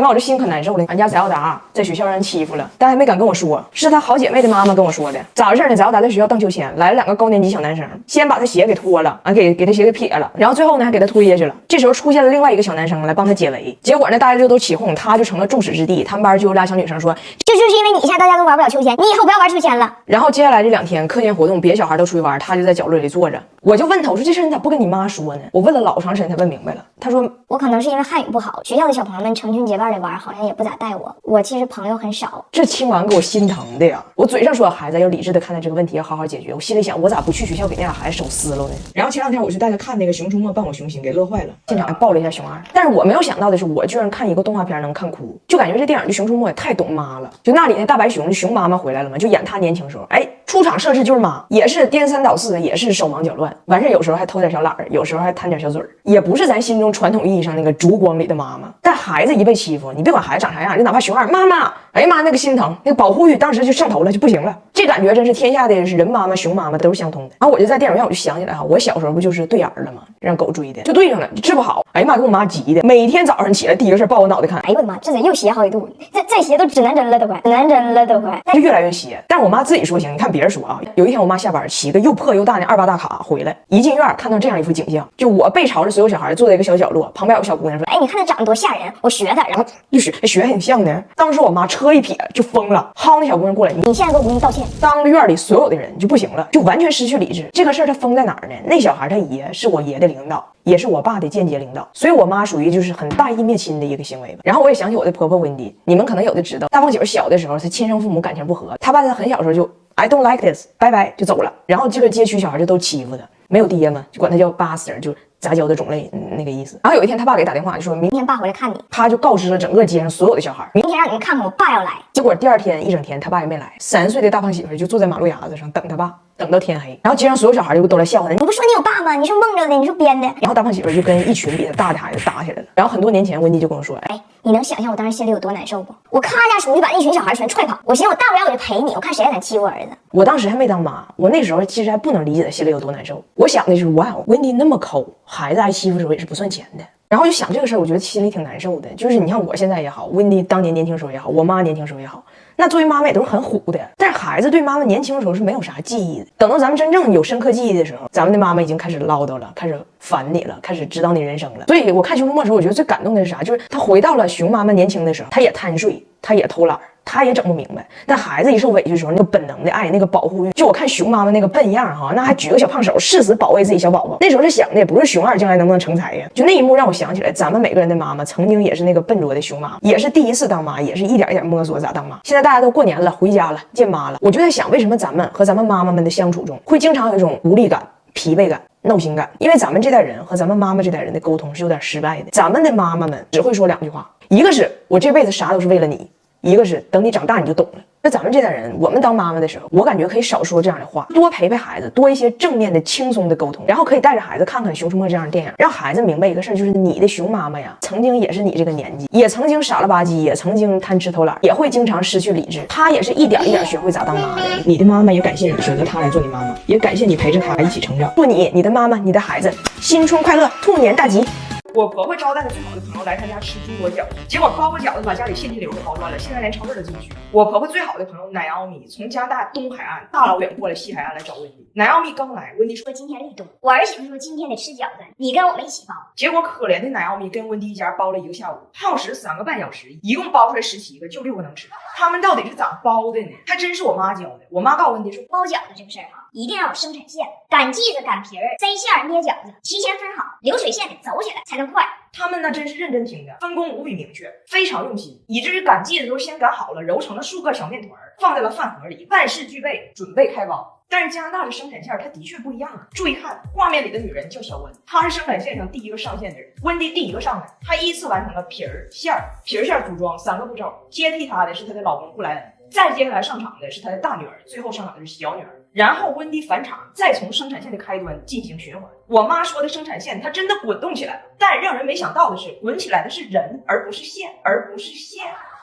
完我这心可难受了。俺家翟小达在学校让人欺负了，但还没敢跟我说，是他好姐妹的妈妈跟我说的。咋回事呢？翟小达在学校荡秋千，来了2个高年级小男生，先把他鞋给脱了，给他鞋给撇了，然后最后呢还给他推下去了。这时候出现了另外一个小男生来帮他解围，结果呢大家就都起哄，他就成了众矢之的。他们班就有俩小女生说，就是因为你一下大家都玩不了秋千，你以后不要玩秋千了。然后接下来这2天课间活动，别的小孩都出去玩，他就在角落里坐着。我就问他，我说这事你咋不跟你妈说呢？我问了老长时间才问明白了。他说我可能是因为汉语不好，学校的小朋友们成群结伴的玩，好像也不咋带我。我其实朋友很少。这听完给我心疼的呀！我嘴上说孩子要理智的看待这个问题，要好好解决，我心里想我咋不去学校给那俩孩子收撕了呢？然后前2天我去带他看那个《熊出没》，伴我熊心，给乐坏了，现场还抱了一下熊二。但是我没有想到的是，我居然看一个动画片能看哭，就感觉这电影就《熊出没》也太懂妈了。就那里那大白熊，熊妈妈回来了嘛，就演他年轻时候，出场设置就是妈，也是颠三倒四，也是手忙脚乱，完事有时候还偷点小懒儿，有时候还贪点小嘴儿，也不是咱心中传统意义上那个烛光里的妈妈。但孩子一被欺负，你别管孩子长啥样，就哪怕熊二妈妈，哎呀妈，那个心疼，那个保护欲当时就上头了，就不行了。这感觉真是天下的人妈妈、熊妈妈都是相通的。然后我就在电影院我就想起来哈，我小时候不就是对眼了吗？让狗追的，就对上了，就治不好。哎呀妈，给我妈急的，每天早上起来第一个事抱我脑袋看。哎呦我的妈，这人又斜好几度，再斜都指南针了都快，指南针了都快，就越来越斜。但是我妈自己说行，你看别人说啊，有一天我妈下班骑个又破又大的28大卡回来，一进院看到这样一幅景象，就我背朝着所有小孩坐在一个小角落，旁边有个小姑娘说，哎，你看他长得多吓人，我学他，然后就学很像呢。当时我妈车一撇就疯了，薅那小姑娘过来，你现在给我给你道歉。当着院里所有的人就不行了，就完全失去理智。这个事儿他疯在哪儿呢？那小孩他爷是我爷的领导，也是我爸的间接领导，所以我妈属于就是很大义灭亲的一个行为吧。然后我也想起我的婆婆温迪，你们可能有的知道，大胖媳妇小的时候她亲生父母感情不和，她爸在很小的时候就 I don't like this， 拜拜就走了。然后这个街区小孩就都欺负他，没有爹嘛，就管他叫Buster，就杂交的种类那个意思。然后有一天他爸给打电话就说明天爸回来看你，他就告知了整个街上所有的小孩，明天让你们看看我爸要来。结果第2天一整天他爸也没来，3岁的大胖媳妇就坐在马路牙子上等他爸，等到天黑。然后街上所有小孩就都来笑话他，你不说你有爸吗？你是蒙着的，你是编的。然后大胖媳妇就跟一群比他大的孩子打起来了。然后很多年前温迪就跟我说，哎，你能想象我当时心里有多难受不？我咔家出去把那群小孩全踹跑，我寻思我大不了我就陪你，我看谁还敢欺负我儿子。我当时还没当妈，我那时候其实还不能理解他心里有多难受。我想的是，哇，温迪那么抠，孩子挨欺负的时候也是不算钱的。然后就想这个事儿，我觉得心里挺难受的。就是你看我现在也好，温迪当年年轻时候也好，我妈年轻时候也好，那作为妈妈也都是很虎的。但是孩子对妈妈年轻时候是没有啥记忆的。等到咱们真正有深刻记忆的时候，咱们的妈妈已经开始唠叨了，开始烦你了，开始指导你人生了。所以我看《熊出没》的时候，我觉得最感动的是啥？就是他回到了熊妈妈年轻的时候，他也贪睡，他也偷懒，他也整不明白。但孩子一受委屈的时候，那个本能的爱，那个保护欲，就我看熊妈妈那个笨样哈，那还举个小胖手，誓死保卫自己小宝宝。那时候他想的也不是熊二将来能不能成才呀，就那一幕让我想起来，咱们每个人的妈妈曾经也是那个笨拙的熊妈，也是第一次当妈，也是一点一点摸索咋当妈。现在大家都过年了，回家了，见妈了，我就在想，为什么咱们和咱们妈妈们的相处中，会经常有一种无力感、疲惫感、闹心感？因为咱们这代人和咱们妈妈这代人的沟通是有点失败的。咱们的妈妈们只会说2句话，一个是我这辈子啥都是为了你，一个是等你长大你就懂了。那咱们这代人，我们当妈妈的时候，我感觉可以少说这样的话，多陪陪孩子，多一些正面的轻松的沟通，然后可以带着孩子看看《熊出没》这样的电影，让孩子明白一个事儿，就是你的熊妈妈呀，曾经也是你这个年纪，也曾经傻了吧唧，也曾经贪吃偷懒，也会经常失去理智，她也是一点一点学会咋当妈的。你的妈妈也感谢你选择她来做你妈妈，也感谢你陪着她一起成长。祝你、你的妈妈、你的孩子新春快乐，兔年大吉。我婆婆招待了最好的朋友来她家吃中国饺子，结果包个饺子把家里现金流都包乱了，现在连超市都进不去。我婆婆最好的朋友奶奥米从加拿大东海岸大老远过来西海岸来找温迪。奶奥米刚来，温迪说今天立冬，我儿媳妇说今天得吃饺子，你跟我们一起包。结果可怜的奶奥米跟温迪一家包了1个下午，耗时3个半小时，一共包出来17个，就6个能吃。他们到底是咋包的呢？还真是我妈教的。我妈告诉温迪说，包饺子这个事儿哈，一定要有生产线，擀剂子、擀皮儿、塞馅儿、捏饺子，提前分好，流水线得走起来才能快。他们呢真是认真听的，分工无比明确，非常用心，以至于擀剂的时候先擀好了，揉成了数个小面团，放在了饭盒里，万事俱备，准备开包。但是加拿大的生产线它的确不一样啊！注意看，画面里的女人叫小温，她是生产线上第一个上线的人。温迪第一个上来，她依次完成了皮儿、馅儿、皮儿馅组装3个步骤。接替她的是她的老公布莱恩，再接下来上场的是她的大女儿，最后上场的是小女儿。然后温迪返场，再从生产线的开端进行循环。我妈说的生产线它真的滚动起来了，但让人没想到的是，滚起来的是人，而不是线。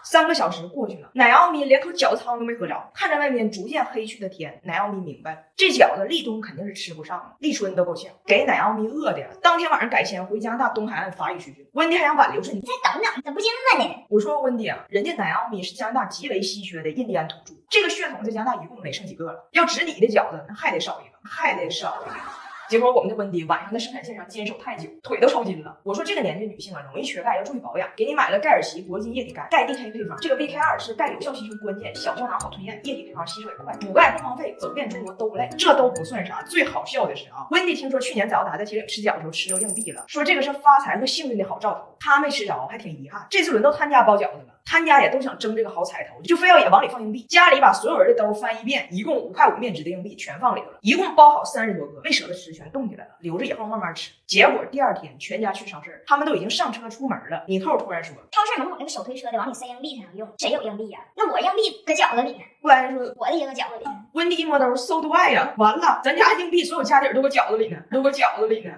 3个小时过去了，奶奥米连口饺子汤都没喝着，看着外面逐渐黑去的天，奶奥米明白了，这饺子立冬肯定是吃不上了。立春都够呛，给奶奥米饿的呀。当天晚上改签回加拿大东海岸法语区去。温迪还想挽留着你，再等等，怎么不进饿呢？我说温迪啊，人家奶奥米是加拿大极为稀缺的印第安土著，这个血统在加拿大一共没剩几个了，要指你的饺子，那还得少一个。结果我们的温迪晚上在生产线上坚守太久，腿都抽筋了。我说这个年纪女性啊，容易缺钙，要注意保养。给你买了盖尔奇铂金液体钙，钙 DK 配方，这个 VK2 是钙有效吸收关键，小胶囊好吞咽，液体配方吸收也快，补钙不荒废，走遍中国都不累。这都不算啥，最好笑的是啊，温迪听说去年早打在铁岭吃饺子时候吃着硬币了，说这个是发财和幸运的好兆头，他没吃着，还挺遗憾。这次轮到他家包饺子了。他家也都想争这个好彩头，就非要也往里放硬币。家里把所有人的兜翻一遍，一共5块5面值的硬币全放里头了，一共包好30多个，没舍得吃，全冻起来了，留着以后慢慢吃。结果第2天全家去超市，他们都已经上车出门了。米扣突然说：“超市门口那个手推车的往里塞硬币才能用，谁有硬币呀？那我硬币搁饺子里呢。”布莱恩说：“我的也搁饺子里呢。”温迪一摸兜 ，so do I 呀！完了，咱家硬币所有家底都搁饺子里呢，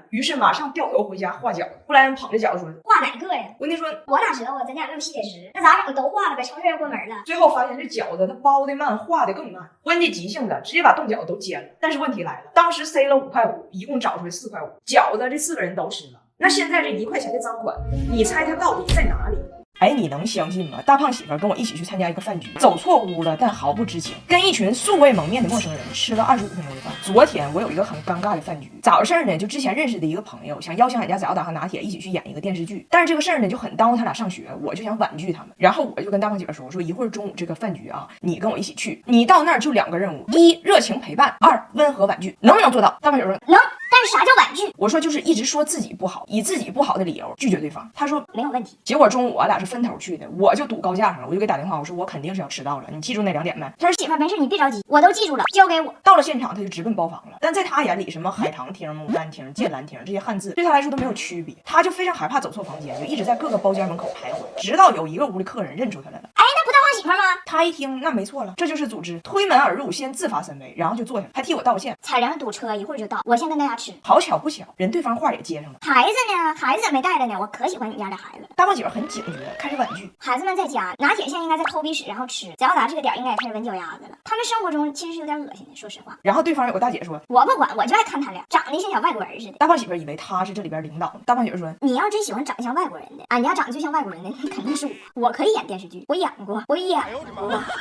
于是马上掉头回家画饺子。布莱恩捧着饺子说：“画哪个呀？”温迪说：“我哪知道啊，咱家没有吸铁石，那咋整？都画了呗，超市要关门了。”最后发现这饺子它包的慢，画的更慢。温迪急性子，直接把冻饺子都煎了。但是问题来了，当时塞了5块5，一共找出来4块5，饺子这4个人都吃了。那现在这1块钱的赃款，你猜它到底在哪里？哎，你能相信吗？大胖媳妇跟我一起去参加一个饭局，走错屋了，但毫不知情，跟一群素未谋面的陌生人吃了25分钟的饭。昨天我有一个很尴尬的饭局，咋回事呢？就之前认识的一个朋友想邀请俺家早打和拿铁一起去演一个电视剧，但是这个事儿呢就很耽误他俩上学，我就想婉拒他们。然后我就跟大胖媳妇说，我说一会儿中午这个饭局啊，你跟我一起去，你到那儿就2个任务：1热情陪伴，2温和婉拒，能不能做到？大胖媳妇说能。但是啥叫婉拒？我说就是一直说自己不好，以自己不好的理由拒绝对方。他说没有问题。结果中午我俩是分头去的，我就堵高架上了，我就给打电话，我说我肯定是要迟到了，你记住那2点没？他说媳妇没事，你别着急，我都记住了，交给我。到了现场他就直奔包房了，但在他眼里什么海棠厅、牡丹厅、剑兰厅这些汉字对他来说都没有区别，他就非常害怕走错房间，就一直在各个包间门口徘徊，直到有一个屋的客人认出他来了。哎，那不大胖媳妇吗？他一听那没错了，这就是组织，推门而入，先自罚3杯，然后就坐下，还替我道歉。踩凉堵车，一会儿就到，我先跟大家吃。好巧不巧，人对方话也接上了。孩子呢？孩子也没带着呢，我可喜欢你家这孩子。大胖媳妇很警觉，开始婉拒。孩子们在家，拿铁现在应该在抠鼻屎，然后吃。早达这个点应该也开始闻脚丫子了。他们生活中其实是有点恶心的，说实话。然后对方有个大姐说：“我不管，我就爱看他俩，长得像小外国人似的。”大胖媳妇以为他是这里边领导呢。大胖媳妇说：“你要真喜欢长得像外国人的，俺家长得就像外国人的，那肯定是我。我可以演电视剧，我演过。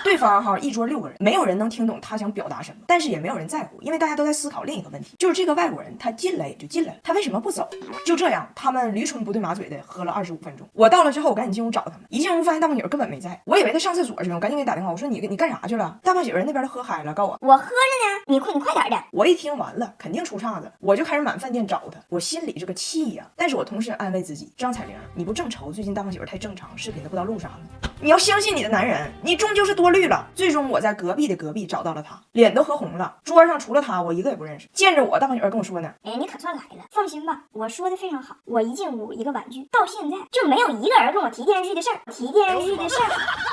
对方一桌6个人，没有人能听懂他想表达什么，但是也没有人在乎，因为大家都在思考另一个问题，就是这个外国人他进来也就进来了，他为什么不走？就这样，他们驴唇不对马嘴的喝了25分钟。我到了之后，我赶紧进屋找他们，一进屋发现大胖媳妇根本没在，我以为他上厕所去了，我赶紧给他打电话，我说你干啥去了？大胖媳妇那边都喝嗨了，告我喝着呢，你快点的。我一听完了，肯定出岔子，我就开始满饭店找他，我心里这个气呀，但是我同时安慰自己，张彩玲，你不正愁最近大胖媳妇太正常，视频都不知道录啥呢？你要相信你的男人，你终究是多虑了。最终我在隔壁的隔壁找到了他，脸都喝红了，桌上除了他我一个也不认识。见着我，大胖媳妇跟我说呢，哎，你可算来了，放心吧，我说的非常好。我一进屋一个婉拒，到现在就没有一个人跟我提电视剧的事儿，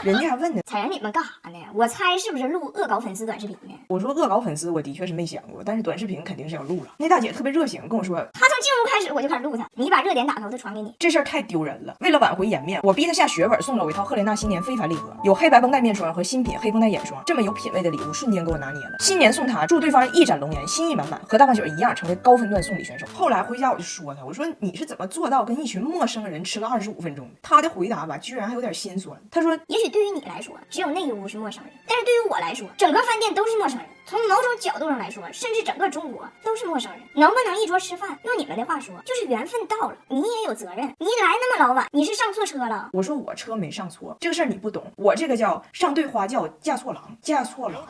人家还问呢，彩玲你们干啥呢？我猜是不是录恶搞粉丝短视频呢？我说恶搞粉丝我的确是没想过，但是短视频肯定是要录了。那大姐特别热情跟我说，她从进屋开始我就开始录她，你把热点打开我就传给你。这事儿太丢人了，为了挽回颜面，我逼她下血本送了我一套赫莲娜新年非凡礼盒，有黑白绷带面霜和新品黑绷带眼霜，这么有品位的礼物瞬间给我拿捏了。新年送她，祝对方一展龙颜，心意满满，和大胖媳妇一样成为高分段送礼选手。后来回家我就说她，我说你是怎么做到跟一群陌生人吃了25分钟的？她的回答吧，居然还有点心酸。她说，也许对于你来说，只有那一屋是陌生人，但是对于我来说，整个饭店都是陌生人。从某种角度上来说，甚至整个中国都是陌生人。能不能一桌吃饭，用你们的话说，就是缘分到了，你也有责任。你来那么老晚，你是上错车了？我说我车没上错，这个事儿你不懂，我这个叫上对花轿嫁错郎，嫁错郎。